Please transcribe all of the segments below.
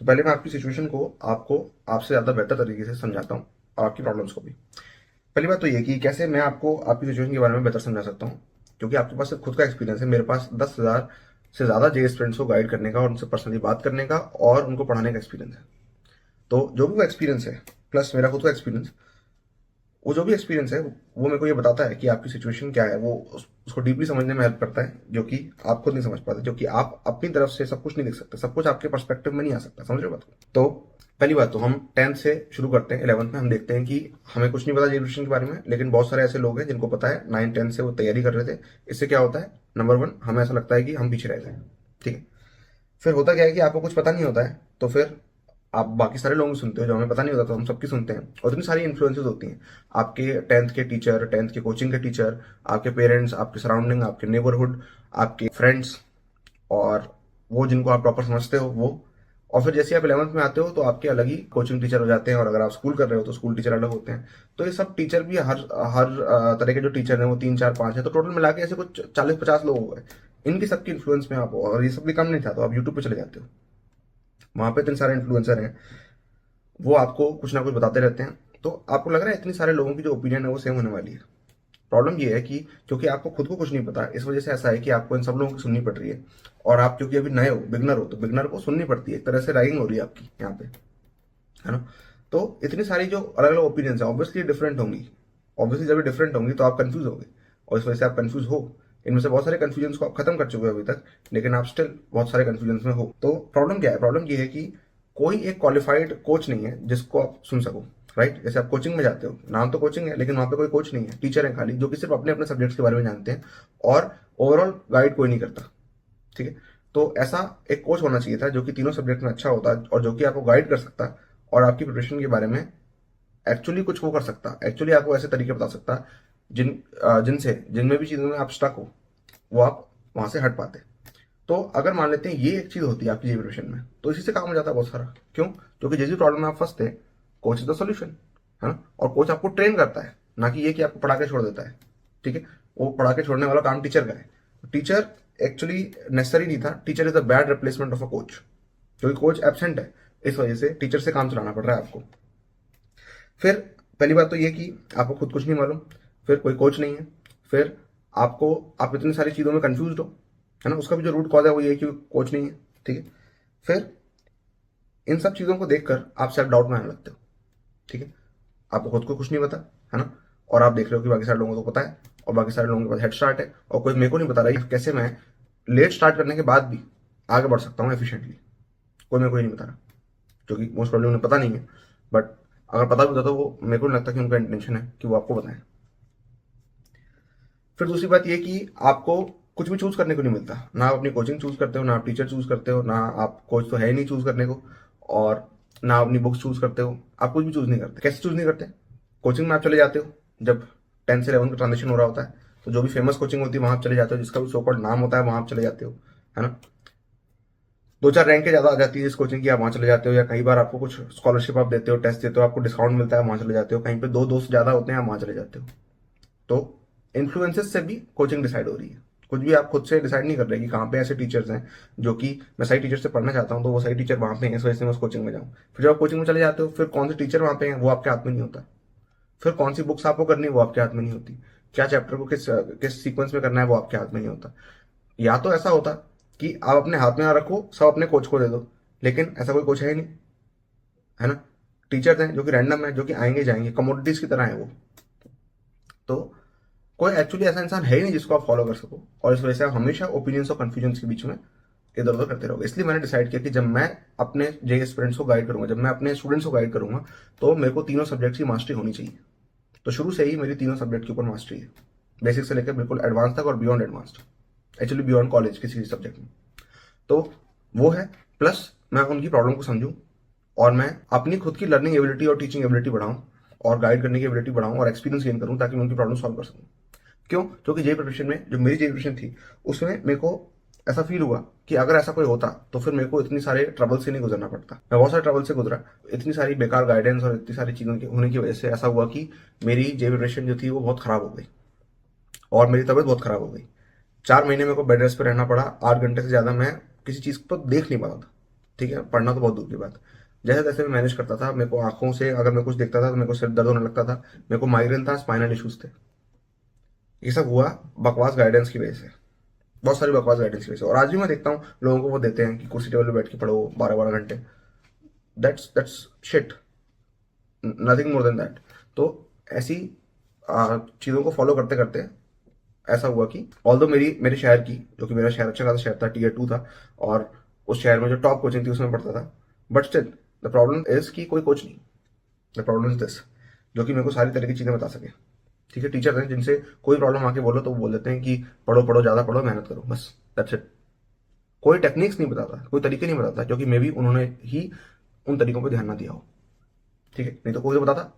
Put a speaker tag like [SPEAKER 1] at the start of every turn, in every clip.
[SPEAKER 1] तो पहले मैं आपकी सिचुएशन को आपको आपसे ज़्यादा बेहतर तरीके से समझाता हूँ और आपकी प्रॉब्लम्स को भी। पहली बात तो ये कि कैसे मैं आपको आपकी सिचुएशन के बारे में बेहतर समझा सकता हूँ, क्योंकि आपके पास सिर्फ खुद का एक्सपीरियंस है। मेरे पास 10,000 से ज़्यादा जे स्टूडेंट्स को गाइड करने का और उनसे पर्सनली बात करने का और उनको पढ़ाने का एक्सपीरियंस है। तो जो भी वो एक्सपीरियंस है प्लस मेरा खुद का एक्सपीरियंस, वो जो भी एक्सपीरियंस है वो मेरे को ये बताता है कि आपकी सिचुएशन क्या है। वो उसको डीपली समझने में हेल्प करता है, जो कि आप खुद नहीं समझ पाते, जो कि आप अपनी तरफ से सब कुछ नहीं देख सकते। सब कुछ आपके पर्सपेक्टिव में नहीं आ सकता। समझ रहे हो बात को? तो पहली बात तो हम 10th से शुरू करते हैं। 11th में हम देखते हैं कि हमें कुछ नहीं पता एजुकेशन के बारे में, लेकिन बहुत सारे ऐसे लोग हैं जिनको पता है। 9 10 से वो तैयारी कर रहे थे। इससे क्या होता है, नंबर वन, हमें ऐसा लगता है कि हम पीछे रह गए। ठीक है। फिर होता क्या है कि आपको कुछ पता नहीं होता है, तो फिर आप बाकी सारे लोगों की सुनते हो। जो हमें पता नहीं होता तो हम सबकी सुनते हैं, और इतनी सारी इन्फ्लुएंसेस होती हैं। आपके 10th के टीचर, 10th के कोचिंग के टीचर, आपके पेरेंट्स, आपके सराउंडिंग, आपके नेबरहुड, आपके फ्रेंड्स, और वो जिनको आप प्रॉपर समझते हो वो। और फिर जैसे आप 11th में आते हो तो आपके अलग ही कोचिंग टीचर हो जाते हैं, और अगर आप स्कूल कर रहे हो तो स्कूल टीचर अलग होते हैं। तो ये सब टीचर भी हर हर तरह के जो टीचर हैं वो 3 4 5 है, तो टोटल मिला के ऐसे कुछ 40 50 लोग हो गए। इनकी सबकी इन्फ्लुएंस में आप, और ये सब भी कम नहीं था, तो आप यूट्यूब पे चले जाते हो। वहां पे इतने सारे इन्फ्लुएंसर हैं, वो आपको कुछ ना कुछ बताते रहते हैं। तो आपको लग रहा है इतनी सारे लोगों की जो ओपिनियन है वो सेम होने वाली है। प्रॉब्लम ये है कि क्योंकि आपको खुद को कुछ नहीं पता, इस वजह से ऐसा है कि आपको इन सब लोगों की सुननी पड़ रही है। और आप क्योंकि अभी नए हो, बिगनर हो, तो बिगनर को सुननी पड़ती है। एक तरह से रैगिंग हो रही है आपकी यहाँ पे, है ना? तो इतनी सारी जो अलग अलग ओपिनियंस है ऑब्वियसली डिफरेंट होंगी। ऑब्वियसली जब डिफरेंट होंगी तो आप कंफ्यूज होगे, और इस वजह से आप कंफ्यूज हो। इनमें से बहुत सारे कंफ्यूजन को आप खत्म कर चुके हो अभी तक, लेकिन आप स्टिल बहुत सारे कंफ्यूजन में हो। तो प्रॉब्लम क्या है? प्रॉब्लम ये है कि कोई एक क्वालिफाइड कोच नहीं है जिसको आप सुन सको। राइट? जैसे आप कोचिंग में जाते हो, नाम तो कोचिंग है, लेकिन वहां पे कोई कोच नहीं है, टीचर है खाली, जो कि सिर्फ अपने अपने सब्जेक्ट्स के बारे में जानते हैं, और ओवरऑल गाइड कोई नहीं करता। ठीक है। तो ऐसा एक कोच होना चाहिए था जो कि तीनों सब्जेक्ट में अच्छा होता और जो कि आपको गाइड कर सकता, और आपकी प्रिपरेशन के बारे में एक्चुअली कुछ वो कर सकता, एक्चुअली आपको ऐसे तरीके बता सकता जिनसे जिनमें भी चीज़ों में आप स्टक हो वो आप वहां से हट पाते। तो अगर मान लेते हैं ये एक चीज़ होती है आपकी प्रिपरेशन में, तो इसी से काम हो जाता है बहुत सारा। क्यों? क्योंकि जिस भी प्रॉब्लम में आप फंसते हैं, कोच इज द सोल्यूशन, है ना? और कोच आपको ट्रेन करता है, ना कि ये कि आपको पढ़ा के छोड़ देता है। ठीक है। वो पढ़ा के छोड़ने वाला काम टीचर का है। टीचर एक्चुअली नेसेसरी नहीं था। Teacher is a bad replacement of a coach, क्योंकि कोच एबसेंट है, इस वजह से टीचर से काम चलाना पड़ रहा है आपको। फिर पहली बात तो ये कि आपको खुद कुछ नहीं मालूम, फिर कोई कोच नहीं है, फिर आपको आप इतनी सारी चीज़ों में कंफ्यूज हो, है ना? उसका भी जो रूट कॉज है वो ये है कि कोच नहीं है। ठीक है। फिर इन सब चीज़ों को देखकर आप सेल्फ डाउट में आने लगते हो। ठीक है। आपको खुद को कुछ नहीं पता, है ना? और आप देख रहे हो कि बाकी सारे लोगों को पता है, और बाकी सारे लोगों के पास हेड स्टार्ट है, और कोई मेरे को नहीं बता रहा है कि कैसे मैं लेट स्टार्ट करने के बाद भी आगे बढ़ सकता हूँ एफिशिएंटली। कोई मेरे को ही नहीं बता रहा, जो कि मोस्ट प्रॉब्लम उन्हें पता नहीं है। बट अगर पता भी होता तो वो मेरे को नहीं लगता कि उनका इंटेंशन है कि वो आपको बताएं। फिर दूसरी बात ये कि आपको कुछ भी चूज करने को नहीं मिलता। ना आप अपनी कोचिंग चूज करते हो, ना आप टीचर चूज करते हो, ना आप कोच तो है ही नहीं चूज करने को, और ना अपनी बुक्स चूज करते हो। आप कुछ भी चूज नहीं करते। कैसे चूज नहीं करते? कोचिंग में आप चले जाते हो, जब 10 से 11 का ट्रांजिशन हो रहा होता है, तो जो भी फेमस कोचिंग होती है वहां आप चले जाते हो, जिसका भी सो कॉल्ड नाम होता है वहां आप चले जाते हो, है ना? 2 4 रैंक ज्यादा आ जाती है इस कोचिंग की, आप वहां चले जाते हो। या कई बार आपको कुछ स्कॉलरशिप आप देते हो, टेस्ट देते हो, आपको डिस्काउंट मिलता है, वहां चले जाते हो। कहीं पे 2 दोस्त ज्यादा होते हैं, आप वहां चले जाते हो। तो इन्फ्लुएंसेस से भी कोचिंग डिसाइड हो रही है। कुछ भी आप खुद से डिसाइड नहीं कर रहे कि कहाँ पे ऐसे टीचर्स हैं जो कि मैं सही टीचर से पढ़ना चाहता हूँ, तो वो सही टीचर वहां पे हैं, इस वजह से मैं उस कोचिंग में जाऊँ। फिर जब आप कोचिंग में चले जाते हो, फिर कौन से टीचर वहां पे हैं वो आपके हाथ में नहीं होता। फिर कौन सी बुक्स आपको करनी है वो आपके हाथ में नहीं होती। क्या चैप्टर को किस किस सीक्वेंस में करना है वो आपके हाथ में नहीं होता। या तो ऐसा होता कि आप अपने हाथ में ना रखो, सब अपने कोच को दे दो, लेकिन ऐसा कोई कोच है ही नहीं, है ना? टीचर्स हैं जो कि रैंडम है, जो कि आएंगे जाएंगे, कमोडिटीज की तरह है वो। तो कोई एक्चुअली ऐसा इंसान है ही नहीं जिसको आप फॉलो कर सको, और इस वजह से आप हमेशा ओपिनियंस और कंफ्यूजन के बीच में इधर उधर करते रहोगे। इसलिए मैंने डिसाइड किया कि जब मैं अपने जे स्टूडेंट्स को गाइड करूंगा, जब मैं अपने स्टूडेंट्स को गाइड करूंगा, तो मेरे को तीनों सब्जेक्ट्स की मास्टरी होनी चाहिए। तो शुरू से ही मेरी तीनों सब्जेक्ट के ऊपर मास्टरी है, बेसिक से लेकर बिल्कुल एडवांस तक और beyond advanced, actually beyond college किसी भी सब्जेक्ट में। तो वो है। प्लस मैं उनकी प्रॉब्लम को समझूं, और मैं अपनी खुद की लर्निंग एबिलिटी और टीचिंग एबिलिटी बढ़ाऊं, और गाइड करने की एबिलिटी बढ़ाऊं, और एक्सपीरियंस गेन करूं, ताकि मैं उनकी प्रॉब्लम सॉल्व कर सकूं। क्यों? क्योंकि जे प्रिपरेशन में, जो मेरी जे प्रिपरेशन थी, उसमें मेरे को ऐसा फील हुआ कि अगर ऐसा कोई होता तो फिर मेरे को इतनी सारे ट्रबल से नहीं गुजरना पड़ता। मैं बहुत सारे ट्रबल से गुजरा। इतनी सारी बेकार गाइडेंस और इतनी सारी चीज़ों के होने की वजह से ऐसा हुआ कि मेरी जे प्रिपरेशन जो थी वो बहुत खराब हो गई, और मेरी तबीयत बहुत खराब हो गई। 4 महीने मेरे को बेड रेस्ट पे रहना पड़ा। 8 घंटे से ज़्यादा मैं किसी चीज़ को देख नहीं पाता था। ठीक है, पढ़ना तो बहुत दूर की बात। जैसे तैसे मैं मैनेज करता था। मेरे को आंखों से अगर मैं कुछ देखता था तो मेरे को सिर दर्द होने लगता था, मेरे को माइग्रेन था, स्पाइनल इश्यूज थे। ये सब हुआ बकवास गाइडेंस की वजह से, बहुत सारी बकवास गाइडेंस की वजह से। और आज भी मैं देखता हूँ लोगों को वो देते हैं कि कुर्सी टेबल पे बैठ के पढ़ो 12 12 घंटे। That's shit, nothing more than that. तो ऐसी चीज़ों को फॉलो करते करते ऐसा हुआ कि ऑल्दो मेरे शहर की, जो कि मेरा शहर अच्छा खासा शहर था, टियर 2 था, और उस शहर में जो टॉप कोचिंग थी उसमें पढ़ता था, but still the problem is कि कोई कोच नहीं। द प्रॉब्लम इज दिस, जो कि मेरे को सारी तरह की चीज़ें बता सके। ठीक है, टीचर हैं जिनसे कोई प्रॉब्लम आके बोलो तो वो बोल देते हैं कि पढ़ो पढ़ो, ज़्यादा पढ़ो, मेहनत करो, बस दैट्स इट। कोई टेक्निक्स नहीं बताता, कोई तरीके नहीं बताता, क्योंकि मे बी उन्होंने ही उन तरीकों पर ध्यान ना दिया हो। ठीक है, नहीं तो कोई तो बताता।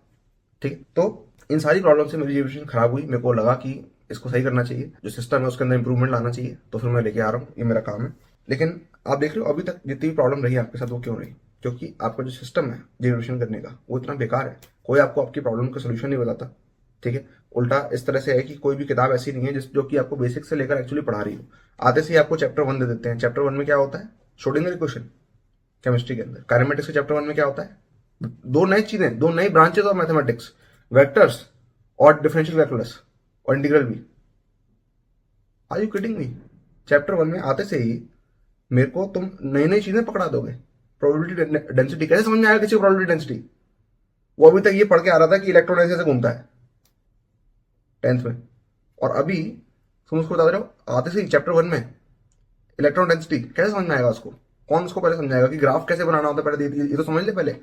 [SPEAKER 1] ठीक है, तो इन सारी प्रॉब्लम से मेरी एजुकेशन खराब हुई। मेरे को लगा कि इसको सही करना चाहिए, जो सिस्टम है उसके अंदर इंप्रूवमेंट लाना चाहिए, तो फिर मैं लेके आ रहा हूँ, ये मेरा काम है। लेकिन आप देख रहे हो अभी तक जितनी भी प्रॉब्लम रही है आपके साथ, वो क्यों रही? क्योंकि आपका जो सिस्टम है एजुकेशन करने का, वो इतना बेकार है। कोई आपको आपकी प्रॉब्लम का सोल्यूशन नहीं बताता। ठीक है, उल्टा इस तरह से है कि कोई भी किताब ऐसी नहीं है जो कि आपको बेसिक से लेकर एक्चुअली पढ़ा रही हो। आते से ही आपको चैप्टर 1 दे देते हैं। चैप्टर 1 में क्या होता है? Schrodinger question. केमिस्ट्री के अंदर काइनेमेटिक्स के चैप्टर 1 में क्या होता है? दो नई चीजें, दो नई ब्रांचेस ऑफ मैथमेटिक्स, वेक्टर्स और डिफरेंशियल कैलकुलस और इंटीग्रल भी। Are you kidding me? Chapter 1 में आते से ही मेरे को तुम नई नई चीजें पकड़ा दोगे। प्रोबेबिलिटी डेंसिटी कैसे समझ में आएगा किसी को? प्रोबेबिलिटी डेंसिटी वो अभी तक ये पढ़ के आ रहा था कि इलेक्ट्रॉन ऐसे घूमता है 10th में, और अभी तुम उसको बता रहे हो आते से ही चैप्टर 1 में इलेक्ट्रॉन डेंसिटी कैसे समझ में आएगा उसको? कौन उसको पहले समझाएगा कि ग्राफ कैसे बनाना होता है? पहले ये तो समझ ले पहले,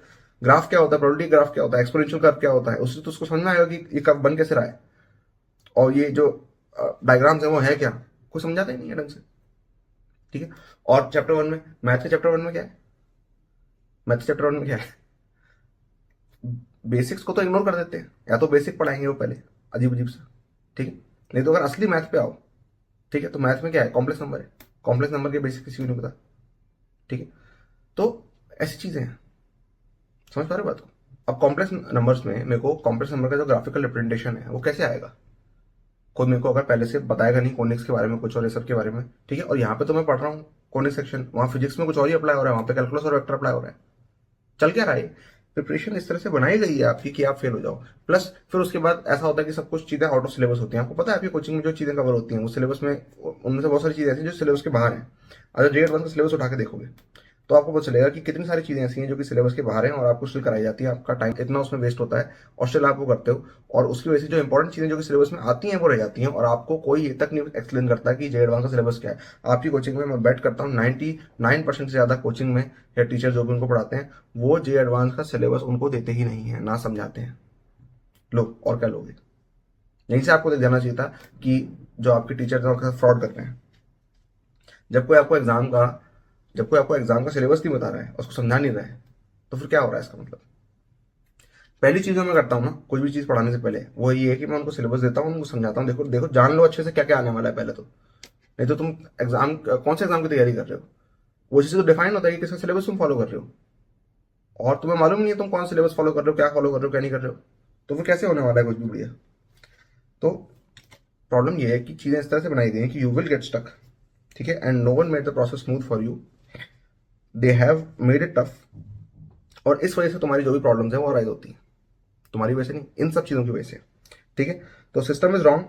[SPEAKER 1] ग्राफ क्या होता है, प्रोबेबिलिटी ग्राफ क्या होता है, एक्सपोनेंशियल कर्व क्या होता है, उससे तो उसको समझ में आएगा कि ये कर्व बन कैसे रहा है, और ये जो डायग्राम्स है वो है क्या। कोई समझाता ही नहीं है ढंग से। ठीक है, और चैप्टर 1 में मैथ के चैप्टर 1 में क्या है? मैथ के चैप्टर 1 में क्या है? बेसिक्स को तो इग्नोर कर देते हैं, या तो बेसिक पढ़ाएंगे वो पहले अजीब अजीब सा। ठीक है, नहीं तो अगर असली मैथ पे आओ, ठीक है, तो मैथ में क्या है? कॉम्प्लेक्स नंबर है। कॉम्प्लेक्स नंबर के बेसिक किसी को नहीं पता। ठीक है, तो ऐसी चीजें हैं। समझ पा रहे हो बात को? अब कॉम्प्लेक्स नंबर्स में मेरे को कॉम्प्लेक्स नंबर का जो ग्राफिकल रिप्रेजेंटेशन है वो कैसे आएगा? कोई मेरे को अगर पहले से बताएगा नहीं कोनिक्स के बारे में कुछ और ये सब के बारे में। ठीक है, और यहाँ पे तो मैं पढ़ रहा हूँ कोनिक सेक्शन, वहाँ फिजिक्स में कुछ और ही अप्लाई हो रहा है, वहाँ पे कैलकुलस और वेक्टर अप्लाई हो रहा है। चल क्या रहा है? प्रिपरेशन इस तरह से बनाई गई है आपकी कि आप फेल हो जाओ। प्लस फिर उसके बाद ऐसा होता है कि सब कुछ चीजें आउट ऑफ सिलेबस होती हैं। आपको पता है आपकी कोचिंग में जो चीजें कवर होती हैं वो सिलेबस में, उनमें से बहुत सारी चीजें ऐसी जो सिलेबस के बाहर हैं। अगर JEE-1 का सिलेबस उठा के देखोगे तो आपको पता चलेगा कि कितनी सारी चीजें ऐसी हैं जो कि सिलेबस के बाहर हैं और आपको स्टिल कराई जाती है। आपका टाइम इतना उसमें वेस्ट होता है और स्टिल आप वो करते हो, और उसकी वजह से जो इंपॉर्टेंट चीजें जो कि सिलेबस में आती हैं वो रह जाती हैं, और आपको कोई ये तक नहीं एक्सप्लेन करता कि JEE-1 का सिलेबस क्या है। आपकी कोचिंग में मैं बेट करता हूँ 99% से ज्यादा कोचिंग में या टीचर जो भी उनको पढ़ाते हैं वो JEE-1 का सिलेबस उनको देते ही नहीं है, ना समझाते हैं। लो और क्या लोगे? यहीं से आपको देख जाना चाहिए था कि जो आपके टीचर हैं वो फ्रॉड कर रहे हैं। जब कोई आपको एग्जाम का जब कोई आपको एग्जाम का सिलेबस नहीं बता रहा है, उसको समझा नहीं रहा है, तो फिर क्या हो रहा है? इसका मतलब पहली चीज जो मैं करता हूँ ना कोई भी चीज पढ़ाने से पहले, वो ये है कि मैं उनको सिलेबस देता हूँ, उनको समझाता हूँ, देखो देखो जान लो अच्छे से क्या क्या आने वाला है पहले तो। नहीं तो तुम एग्जाम, कौन से एग्जाम की तैयारी कर रहे हो? वो चीज़ तो डिफाइन होता है कि किसका सिलेबस तुम फॉलो कर रहे हो, और तुम्हें मालूम नहीं है तुम कौन सिलेबस फॉलो कर रहे हो, क्या फॉलो कर रहे हो, क्या नहीं कर रहे हो, तो फिर कैसे होने वाला है कुछ भी बढ़िया? तो प्रॉब्लम ये है कि चीजें इस तरह से बनाई गई हैं कि यू विल गेट स्टक। ठीक है, and no one made the process smooth for you, they have made it tough, और इस वजह से तुम्हारी जो भी प्रॉब्लम्स है वो अराइज होती है। तुम्हारी वजह से नहीं, इन सब चीज़ों की वजह से। ठीक है, तो सिस्टम इज रॉन्ग।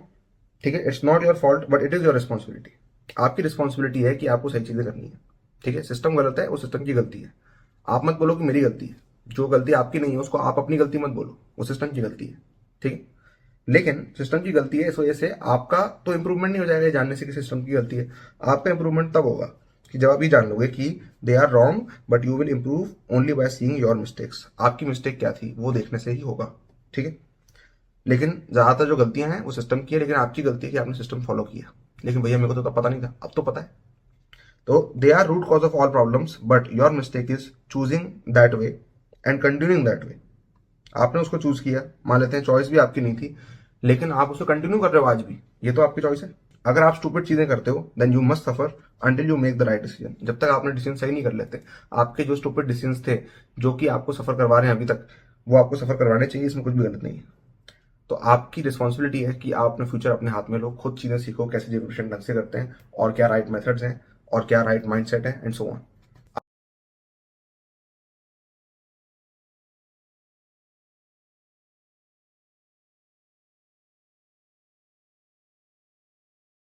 [SPEAKER 1] ठीक है, it's not your fault but it is your responsibility. आपकी रिस्पॉन्सिबिलिटी है कि आपको सही चीज़ें करनी है। ठीक है, सिस्टम गलत है, वो सिस्टम की गलती है। आप मत बोलो कि मेरी गलती है। जो गलती आपकी नहीं है उसको आप अपनी गलती मत बोलो, वो सिस्टम की गलती है। ठीक है, लेकिन सिस्टम की गलती है, इस वजह से आपका तो इंप्रूवमेंट नहीं हो जाएगा जानने से कि सिस्टम की गलती है। आपका इंप्रूवमेंट तब होगा कि जब आप ये जान लोगे कि they are wrong but you will improve only by seeing your mistakes. आपकी मिस्टेक क्या थी वो देखने से ही होगा। ठीक है, लेकिन ज्यादातर जो गलतियां हैं वो सिस्टम की है, लेकिन आपकी गलती है कि आपने सिस्टम फॉलो किया। लेकिन भैया मेरे को तो तब पता नहीं था, अब तो पता है। तो they are root cause of all problems but your mistake is choosing that way and continuing that way. आपने उसको चूज किया, मान लेते हैं चॉइस भी आपकी नहीं थी, लेकिन आप उसको कंटिन्यू कर रहे हो आज भी, ये तो आपकी चॉइस है। अगर आप स्टूपिड चीजें करते हो then you must suffer until you make the right decision. जब तक आपने डिसीजन सही नहीं कर लेते, आपके जो स्टूपिड डिसीजन थे जो कि आपको सफर करवा रहे हैं अभी तक, वो आपको सफर करवाने चाहिए, इसमें कुछ भी गलत नहीं है। तो आपकी रिस्पॉन्सिबिलिटी है कि आप अपने फ्यूचर अपने हाथ में लो, खुद चीजें सीखो कैसे प्रिपरेशन ढंग से करते हैं, और क्या राइट मेथड्स हैं, और क्या राइट माइंडसेट है, एंड सो ऑन।